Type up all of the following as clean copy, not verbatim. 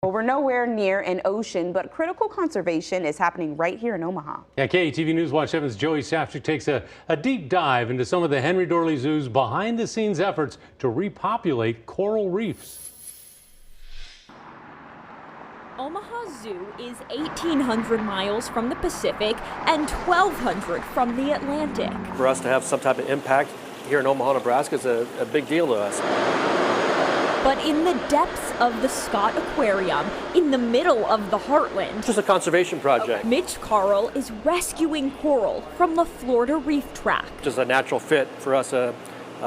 Well, we're nowhere near an ocean, but critical conservation is happening right here in Omaha. Yeah, KETV News Watch 7's Joey Safchik takes a deep dive into some of the Henry Doorly Zoo's behind-the-scenes efforts to repopulate coral reefs. Omaha Zoo is 1,800 miles from the Pacific and 1,200 from the Atlantic. For us to have some type of impact here in Omaha, Nebraska is a big deal to us. But in the depths of the Scott Aquarium, in the middle of the heartland, It's just a conservation project. Mitch Carl is rescuing coral from the Florida Reef Tract. Just a natural fit for us to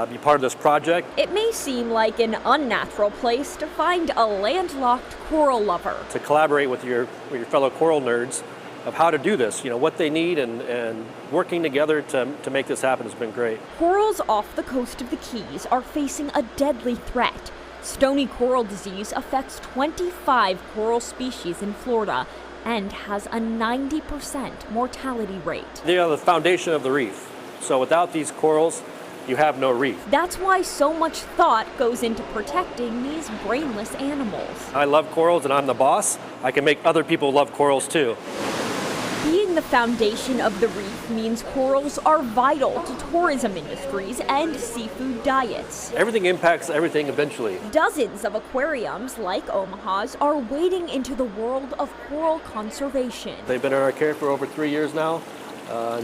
be part of this project. It may seem like an unnatural place to find a landlocked coral lover. To collaborate with your fellow coral nerds of how to do this, what they need, and working together to make this happen has been great. Corals off the coast of the Keys are facing a deadly threat. Stony coral disease affects 25 coral species in Florida and has a 90% mortality rate. They are the foundation of the reef. So without these corals, you have no reef. That's why so much thought goes into protecting these brainless animals. I love corals and I'm the boss. I can make other people love corals too. Being the foundation of the reef means corals are vital to tourism industries and seafood diets. Everything impacts everything eventually. Dozens of aquariums like Omaha's are wading into the world of coral conservation. They've been in our care for over 3 years now,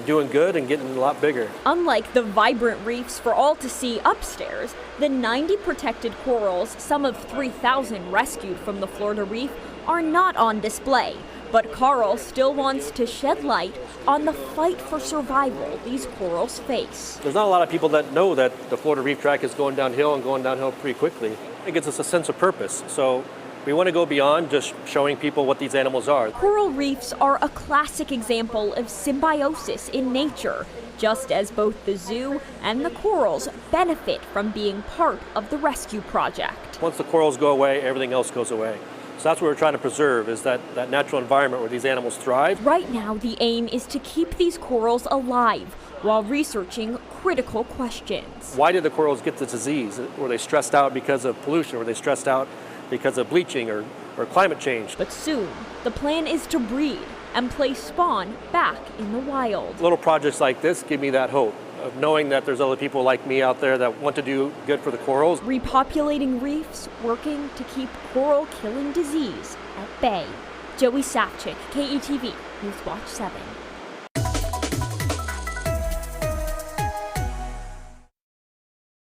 doing good and getting a lot bigger. Unlike the vibrant reefs for all to see upstairs, the 90 protected corals, some of 3,000 rescued from the Florida Reef, are not on display. But Carl still wants to shed light on the fight for survival these corals face. There's not a lot of people that know that the Florida Reef Tract is going downhill and going downhill pretty quickly. It gives us a sense of purpose. So we want to go beyond just showing people what these animals are. Coral reefs are a classic example of symbiosis in nature, just as both the zoo and the corals benefit from being part of the rescue project. Once the corals go away, everything else goes away. So that's what we're trying to preserve, is that natural environment where these animals thrive. Right now, the aim is to keep these corals alive while researching critical questions. Why did the corals get the disease? Were they stressed out because of pollution? Were they stressed out because of bleaching or climate change? But soon, the plan is to breed and place spawn back in the wild. Little projects like this give me that hope of knowing that there's other people like me out there that want to do good for the corals. Repopulating reefs, working to keep coral-killing disease at bay. Joey Safchik, KETV, News Watch 7.